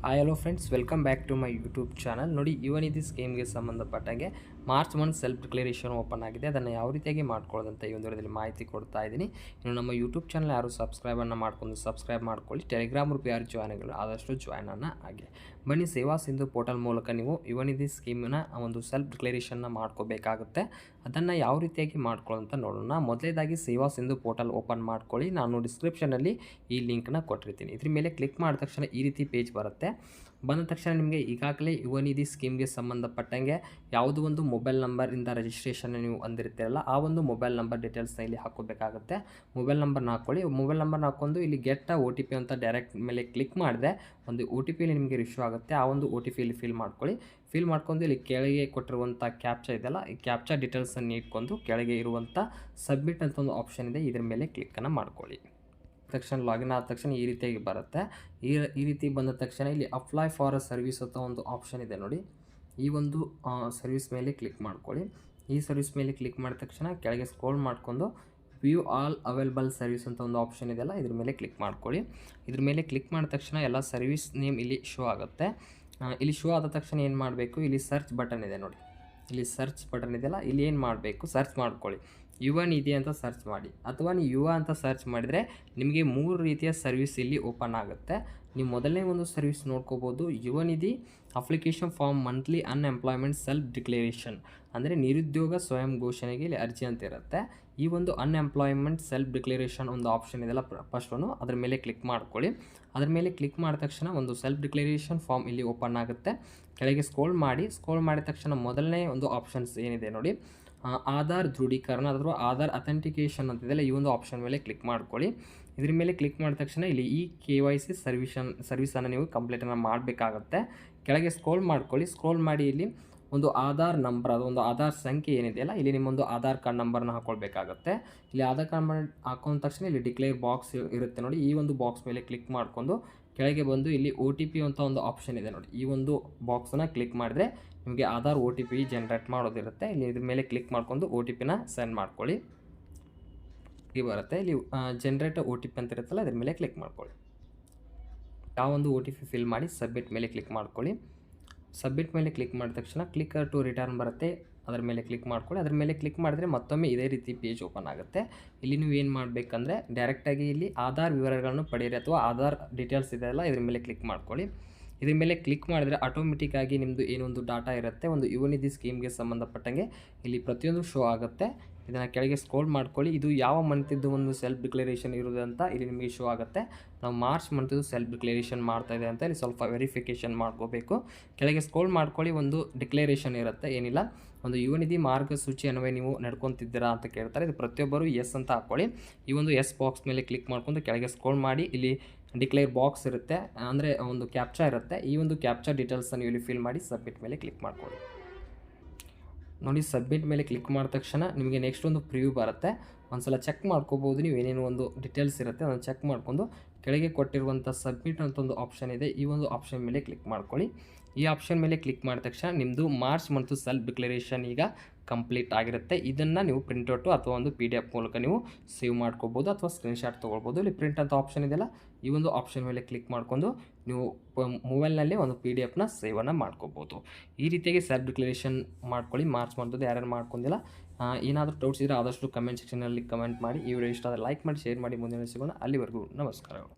Hello friends, welcome back to my YouTube channel. ನೋಡಿ, ಯುವನಿಧಿ ಸ್ಕೀಮ್ಗೆ ಸಂಬಂಧಪಟ್ಟಂಗೆ March month self declaration open ಆಗಿದೆ. ಅದನ್ನು ಯಾವ ರೀತಿಯಾಗಿ ಮಾಡ್ಕೊಳ್ಳೋದಂತ ಈ ಒಂದು ವಿಡಿಯೋದಲ್ಲಿ ಮಾಹಿತಿ ಕೊಡ್ತಾ ಇದ್ದೀನಿ. ಇನ್ನು ನಮ್ಮ ಯೂಟ್ಯೂಬ್ ಚಾನಲ್ ಯಾರು ಸಬ್ಸ್ಕ್ರೈಬನ್ನು ಮಾಡ್ಕೊಂಡು ಸಬ್ಸ್ಕ್ರೈಬ್ ಮಾಡ್ಕೊಳ್ಳಿ. ಟೆಲಿಗ್ರಾಮ್ ಗ್ರೂಪ್ ಯಾರು ಜಾಯ್ನ್ಗಳು ಆದಷ್ಟು ಜಾಯ್ನನ್ನು ಹಾಗೆ ಬನ್ನಿ. ಸೇವಾ ಸಿಂಧು ಪೋರ್ಟಲ್ ಮೂಲಕ ನೀವು ಯುವನಿಧಿ ಸ್ಕೀಮಿನ ಒಂದು ಸೆಲ್ಫ್ ಡಿಕ್ಲರೇಷನ್ನ ಮಾಡ್ಕೋಬೇಕಾಗುತ್ತೆ. ಅದನ್ನು ಯಾವ ರೀತಿಯಾಗಿ ಮಾಡ್ಕೊಳ್ಳೋಂತ ನೋಡೋಣ. ಮೊದಲೇದಾಗಿ ಸೇವಾ ಸಿಂಧು ಪೋರ್ಟಲ್ ಓಪನ್ ಮಾಡ್ಕೊಳ್ಳಿ. ನಾನು ಡಿಸ್ಕ್ರಿಪ್ಷನಲ್ಲಿ ಈ ಲಿಂಕ್ನ ಕೊಟ್ಟಿರ್ತೀನಿ. ಇದ್ರ ಮೇಲೆ ಕ್ಲಿಕ್ ಮಾಡಿದ ತಕ್ಷಣ ಈ ರೀತಿ ಪೇಜ್ ಬರುತ್ತೆ. ಬಂದ ತಕ್ಷಣ ನಿಮಗೆ ಈಗಾಗಲೇ ಯುವನಿಧಿ ಸ್ಕೀಮ್ಗೆ ಸಂಬಂಧಪಟ್ಟಂಗೆ ಯಾವುದೋ ಒಂದು ಮೊಬೈಲ್ ನಂಬರಿಂದ ರಿಜಿಸ್ಟ್ರೇಷನ್ ನೀವು ಅಂದಿರ್ತೀರಲ್ಲ, ಆ ಒಂದು ಮೊಬೈಲ್ ನಂಬರ್ ಡೀಟೇಲ್ಸ್ನ ಇಲ್ಲಿ ಹಾಕೋಬೇಕಾಗುತ್ತೆ. ಮೊಬೈಲ್ ನಂಬರ್ನ ಹಾಕ್ಕೊಳ್ಳಿ. ಮೊಬೈಲ್ ನಂಬರ್ನ ಹಾಕ್ಕೊಂಡು ಇಲ್ಲಿ ಗೆಟ್ OTP ಅಂತ ಡೈರೆಕ್ಟ್ ಮೇಲೆ ಕ್ಲಿಕ್ ಮಾಡಿದ್ರೆ ಒಂದು OTP ನಿಮಗೆ ರಿಶ್ಯೂ ಆಗುತ್ತೆ. ಆ ಒಂದು OTP ಇಲ್ಲಿ ಫಿಲ್ ಮಾಡ್ಕೊಳ್ಳಿ. ಫಿಲ್ ಮಾಡ್ಕೊಂಡು ಇಲ್ಲಿ ಕೆಳಗೆ ಕೊಟ್ಟಿರುವಂಥ ಕ್ಯಾಪ್ಚಾ ಇದೆಯಲ್ಲ, ಈ ಕ್ಯಾಪ್ಚಾ ಡೀಟೇಲ್ಸನ್ನು ಇಟ್ಕೊಂಡು ಕೆಳಗೆ ಇರುವಂಥ ಸಬ್ಮಿಟ್ ಅಂತ ಒಂದು ಆಪ್ಷನ್ ಇದೆ, ಇದ್ರ ಮೇಲೆ ಕ್ಲಿಕ್ಕನ್ನು ಮಾಡ್ಕೊಳ್ಳಿ. ತಕ್ಷಣ ಲಾಗಿನ್ ಆದ ತಕ್ಷಣ ಈ ರೀತಿಯಾಗಿ ಬರುತ್ತೆ. ಈ ರೀತಿ ಬಂದ ತಕ್ಷಣ ಇಲ್ಲಿ ಅಪ್ಲೈ ಫಾರ್ ಅ ಸರ್ವಿಸ್ ಅಂತ ಒಂದು ಆಪ್ಷನ್ ಇದೆ ನೋಡಿ. ಈ ಒಂದು ಸರ್ವಿಸ್ ಮೇಲೆ ಕ್ಲಿಕ್ ಮಾಡ್ಕೊಳ್ಳಿ. ಈ ಸರ್ವಿಸ್ ಮೇಲೆ ಕ್ಲಿಕ್ ಮಾಡಿದ ತಕ್ಷಣ ಕೆಳಗೆ ಸ್ಕ್ರೋಲ್ ಮಾಡ್ಕೊಂಡು ವ್ಯೂ ಆಲ್ ಅವೈಲಬಲ್ ಸರ್ವಿಸ್ ಅಂತ ಒಂದು ಆಪ್ಷನ್ ಇದೆಯಲ್ಲ, ಇದ್ರ ಮೇಲೆ ಕ್ಲಿಕ್ ಮಾಡ್ಕೊಳ್ಳಿ. ಇದ್ರ ಮೇಲೆ ಕ್ಲಿಕ್ ಮಾಡಿದ ತಕ್ಷಣ ಎಲ್ಲ ಸರ್ವಿಸ್ ನೇಮ್ ಇಲ್ಲಿ ಶೋ ಆಗುತ್ತೆ. ಇಲ್ಲಿ ಶೋ ಆದ ತಕ್ಷಣ ಏನು ಮಾಡಬೇಕು, ಇಲ್ಲಿ ಸರ್ಚ್ ಬಟನ್ ಇದೆ ನೋಡಿ. ಇಲ್ಲಿ ಸರ್ಚ್ ಬಟನ್ ಇದೆಯಲ್ಲ, ಇಲ್ಲಿ ಏನು ಮಾಡಬೇಕು, ಸರ್ಚ್ ಮಾಡ್ಕೊಳ್ಳಿ. ಯುವನಿಧಿ ಅಂತ ಸರ್ಚ್ ಮಾಡಿ, ಅಥವಾ ನೀವು ಯುವ ಅಂತ ಸರ್ಚ್ ಮಾಡಿದರೆ ನಿಮಗೆ 3 ರೀತಿಯ ಸರ್ವಿಸ್ ಇಲ್ಲಿ ಓಪನ್ ಆಗುತ್ತೆ. ನೀವು ಮೊದಲನೇ ಒಂದು ಸರ್ವಿಸ್ ನೋಡ್ಕೋಬೋದು, Yuvanidhi application form monthly unemployment self declaration, ಅಂದರೆ ನಿರುದ್ಯೋಗ ಸ್ವಯಂ ಘೋಷಣೆಗೆ ಇಲ್ಲಿ ಅರ್ಜಿ ಅಂತ ಇರುತ್ತೆ. ಈ ಒಂದು ಅನ್ಎಂಪ್ಲಾಯ್ಮೆಂಟ್ ಸೆಲ್ಫ್ ಡಿಕ್ಲರೇಷನ್ ಒಂದು ಆಪ್ಷನ್ ಇದೆಲ್ಲ, ಫಸ್ಟ್ ಒಂದು ಅದರ ಮೇಲೆ ಕ್ಲಿಕ್ ಮಾಡ್ಕೊಳ್ಳಿ. ಅದರ ಮೇಲೆ ಕ್ಲಿಕ್ ಮಾಡಿದ ತಕ್ಷಣ ಒಂದು ಸೆಲ್ಫ್ ಡಿಕ್ಲರೇಷನ್ ಫಾರ್ಮ್ ಇಲ್ಲಿ ಓಪನ್ ಆಗುತ್ತೆ. ಕೆಳಗೆ ಸ್ಕ್ರೋಲ್ ಮಾಡಿದ ತಕ್ಷಣ ಮೊದಲನೇ ಒಂದು ಆಪ್ಷನ್ಸ್ ಏನಿದೆ ನೋಡಿ, ಆಧಾರ್ ದೃಢೀಕರಣ ಅಥವಾ ಆಧಾರ್ ಅಥೆಂಟಿಕೇಷನ್ ಅಂತಿದೆಯಲ್ಲ, ಈ ಒಂದು ಆಪ್ಷನ್ ಮೇಲೆ ಕ್ಲಿಕ್ ಮಾಡ್ಕೊಳ್ಳಿ. ಇದ್ರ ಮೇಲೆ ಕ್ಲಿಕ್ ಮಾಡಿದ ತಕ್ಷಣ ಇಲ್ಲಿ ಈ KYC ಸರ್ವಿಸನ್ನು ನೀವು ಕಂಪ್ಲೀಟನ್ನು ಮಾಡಬೇಕಾಗತ್ತೆ. ಕೆಳಗೆ ಸ್ಕ್ರೋಲ್ ಮಾಡ್ಕೊಳ್ಳಿ. ಸ್ಕ್ರೋಲ್ ಮಾಡಿ ಇಲ್ಲಿ ಒಂದು ಆಧಾರ್ ನಂಬರ್, ಅದೊಂದು ಆಧಾರ್ ಸಂಖ್ಯೆ ಏನಿದೆಯಲ್ಲ, ಇಲ್ಲಿ ನಿಮ್ಮೊಂದು ಆಧಾರ್ ಕಾರ್ಡ್ ನಂಬರ್ನ ಹಾಕೊಳ್ಬೇಕಾಗತ್ತೆ. ಇಲ್ಲಿ ಆಧಾರ್ ಕಾರ್ಡ್ ನಂಬರ್ ಹಾಕೊಂಡ ತಕ್ಷಣ ಇಲ್ಲಿ ಡಿಕ್ಲೇರ್ ಬಾಕ್ಸ್ ಇರುತ್ತೆ ನೋಡಿ. ಈ ಒಂದು ಬಾಕ್ಸ್ ಮೇಲೆ ಕ್ಲಿಕ್ ಮಾಡಿಕೊಂಡು ಕೆಳಗೆ ಬಂದು ಇಲ್ಲಿ OTP ಅಂತ ಒಂದು ಆಪ್ಷನ್ ಇದೆ ನೋಡಿ. ಈ ಒಂದು ಬಾಕ್ಸನ್ನು ಕ್ಲಿಕ್ ಮಾಡಿದ್ರೆ ನಿಮಗೆ ಆಧಾರ್ OTP ಜನರೇಟ್ ಮಾಡೋದಿರುತ್ತೆ. ಇಲ್ಲಿ ಇದ್ರ ಮೇಲೆ ಕ್ಲಿಕ್ ಮಾಡ್ಕೊಂಡು OTPನ ಸೆಂಡ್ ಮಾಡ್ಕೊಳ್ಳಿ. ಈ ಬರುತ್ತೆ ಇಲ್ಲಿ ಜನರೇಟ್ OTP ಅಂತ ಇರುತ್ತಲ್ಲ, ಇದ್ರ ಮೇಲೆ ಕ್ಲಿಕ್ ಮಾಡ್ಕೊಳ್ಳಿ. ಯಾವ ಒಂದು OTP ಫಿಲ್ ಮಾಡಿ ಸಬ್ಮಿಟ್ ಮೇಲೆ ಕ್ಲಿಕ್ ಮಾಡ್ಕೊಳ್ಳಿ. ಸಬ್ಮಿಟ್ ಮೇಲೆ ಕ್ಲಿಕ್ ಮಾಡಿದ ತಕ್ಷಣ ಕ್ಲಿಕ್ ಟು ರಿಟರ್ನ್ ಬರುತ್ತೆ, ಅದರ ಮೇಲೆ ಕ್ಲಿಕ್ ಮಾಡ್ಕೊಳ್ಳಿ. ಅದರ ಮೇಲೆ ಕ್ಲಿಕ್ ಮಾಡಿದ್ರೆ ಮತ್ತೊಮ್ಮೆ ಇದೇ ರೀತಿ ಪೇಜ್ ಓಪನ್ ಆಗುತ್ತೆ. ಇಲ್ಲಿ ನೀವು ಏನು ಮಾಡಬೇಕಂದ್ರೆ ಡೈರೆಕ್ಟಾಗಿ ಇಲ್ಲಿ ಆಧಾರ್ ವಿವರಗಳನ್ನು ಪಡೆಯಿರಿ ಅಥವಾ ಆಧಾರ್ ಡೀಟೇಲ್ಸ್ ಇದೆಯಲ್ಲ, ಇದ್ರ ಮೇಲೆ ಕ್ಲಿಕ್ ಮಾಡ್ಕೊಳ್ಳಿ. ಇದ್ರ ಮೇಲೆ ಕ್ಲಿಕ್ ಮಾಡಿದ್ರೆ ಆಟೋಮೆಟಿಕ್ಕಾಗಿ ನಿಮ್ಮದು ಏನೊಂದು ಡಾಟಾ ಇರುತ್ತೆ, ಒಂದು ಯುವನಿಧಿ ಸ್ಕೀಮ್ಗೆ ಸಂಬಂಧಪಟ್ಟಂಗೆ ಇಲ್ಲಿ ಪ್ರತಿಯೊಂದು ಶೋ ಆಗುತ್ತೆ. ಇದನ್ನು ಕೆಳಗೆ ಸ್ಕ್ರೋಲ್ ಮಾಡ್ಕೊಳ್ಳಿ. ಇದು ಯಾವ ಮಂತಿದ್ದು ಒಂದು ಸೆಲ್ಫ್ ಡಿಕ್ಲರೇಷನ್ ಇರೋದು ಅಂತ ಇಲ್ಲಿ ನಿಮಗೆ ಶೋ ಆಗುತ್ತೆ. ನಾವು ಮಾರ್ಚ್ ಮಂತಿದ್ದು ಸೆಲ್ಫ್ ಡಿಕ್ಲರೇಷನ್ ಮಾಡ್ತಾ ಇದೆ ಅಂತ ಇಲ್ಲಿ ಸ್ವಲ್ಪ ವೆರಿಫಿಕೇಷನ್ ಮಾಡ್ಕೋಬೇಕು. ಕೆಳಗೆ ಸ್ಕ್ರೋಲ್ ಮಾಡ್ಕೊಳ್ಳಿ. ಒಂದು ಡಿಕ್ಲರೇಷನ್ ಇರುತ್ತೆ, ಏನಿಲ್ಲ, ಒಂದು ಯುವನಿಧಿ ಮಾರ್ಗಸೂಚಿ ಅನ್ವಯ ನೀವು ನಡ್ಕೊತಿದ್ದೀರಾ ಅಂತ ಕೇಳ್ತಾರೆ. ಇದು ಪ್ರತಿಯೊಬ್ಬರು ಎಸ್ ಅಂತ ಹಾಕ್ಕೊಳ್ಳಿ. ಈ ಒಂದು ಎಸ್ ಬಾಕ್ಸ್ ಮೇಲೆ ಕ್ಲಿಕ್ ಮಾಡ್ಕೊಂಡು ಕೆಳಗೆ ಸ್ಕ್ರೋಲ್ ಮಾಡಿ ಇಲ್ಲಿ ಡಿಕ್ಲೇರ್ ಬಾಕ್ಸ್ ಇರುತ್ತೆ, ಅಂದರೆ ಒಂದು ಕ್ಯಾಪ್ಚಾ ಇರುತ್ತೆ. ಈ ಒಂದು ಕ್ಯಾಪ್ಚಾ ಡೀಟೇಲ್ಸನ್ನು ಇಲ್ಲಿ ಫಿಲ್ ಮಾಡಿ ಸಬ್ಮಿಟ್ ಮೇಲೆ ಕ್ಲಿಕ್ ಮಾಡ್ಕೊಳ್ಳಿ. ನೋಡಿ, ಸಬ್ಮಿಟ್ ಮೇಲೆ ಕ್ಲಿಕ್ ಮಾಡಿದ ತಕ್ಷಣ ನಿಮಗೆ ನೆಕ್ಸ್ಟ್ ಒಂದು ಪ್ರಿವ್ಯೂ ಬರುತ್ತೆ. ಒಂದ್ಸಲ ಚೆಕ್ ಮಾಡ್ಕೋಬೋದು ನೀವು, ಏನೇನು ಒಂದು ಡೀಟೇಲ್ಸ್ ಇರುತ್ತೆ ಅದನ್ನು ಚೆಕ್ ಮಾಡ್ಕೊಂಡು ಕೆಳಗೆ ಕೊಟ್ಟಿರುವಂಥ ಸಬ್ಮಿಟ್ ಅಂತ ಒಂದು ಆಪ್ಷನ್ ಇದೆ, ಈ ಒಂದು ಆಪ್ಷನ್ ಮೇಲೆ ಕ್ಲಿಕ್ ಮಾಡ್ಕೊಳ್ಳಿ. ಈ ಆಪ್ಷನ್ ಮೇಲೆ ಕ್ಲಿಕ್ ಮಾಡಿದ ತಕ್ಷಣ ನಿಮ್ಮದು ಮಾರ್ಚ್ ಮಂತು ಸೆಲ್ಫ್ ಡಿಕ್ಲರೇಷನ್ ಈಗ ಕಂಪ್ಲೀಟ್ ಆಗಿರುತ್ತೆ. ಇದನ್ನು ನೀವು ಪ್ರಿಂಟೌಟು ಅಥವಾ ಒಂದು PDF ಮೂಲಕ ನೀವು ಸೇವ್ ಮಾಡ್ಕೋಬೋದು ಅಥವಾ ಸ್ಕ್ರೀನ್ಶಾಟ್ ತೊಗೊಳ್ಬೋದು. ಇಲ್ಲಿ ಪ್ರಿಂಟ್ ಅಂತ ಆಪ್ಷನ್ ಇದೆಯಲ್ಲ, ಈ ಒಂದು ಆಪ್ಷನ್ ಮೇಲೆ ಕ್ಲಿಕ್ ಮಾಡ್ಕೊಂಡು ನೀವು ಮೊಬೈಲ್ನಲ್ಲಿ ಒಂದು PDFನ ಸೇವನ್ನು ಮಾಡ್ಕೋಬೋದು. ಈ ರೀತಿಯಾಗಿ ಸೆಲ್ಫ್ ಡಿಕ್ಲರೇಷನ್ ಮಾಡ್ಕೊಳ್ಳಿ. ಮಾರ್ಚ್ ಮಂತದ್ದು ಯಾರ್ಯಾರು ಮಾಡ್ಕೊಂಡಿಲ್ಲ, ಏನಾದರೂ ಡೌಟ್ಸ್ ಇದ್ದರೆ ಆದಷ್ಟು ಕಮೆಂಟ್ ಸೆಕ್ಷನಲ್ಲಿ ಕಮೆಂಟ್ ಮಾಡಿ. ಈ ವಿಡಿಯೋ ಇಷ್ಟ ಆದರೆ ಲೈಕ್ ಮಾಡಿ, ಶೇರ್ ಮಾಡಿ. ಮುಂದಿನ ಸಿಗೋಣ. ಅಲ್ಲಿವರೆಗೂ ನಮಸ್ಕಾರಗಳು.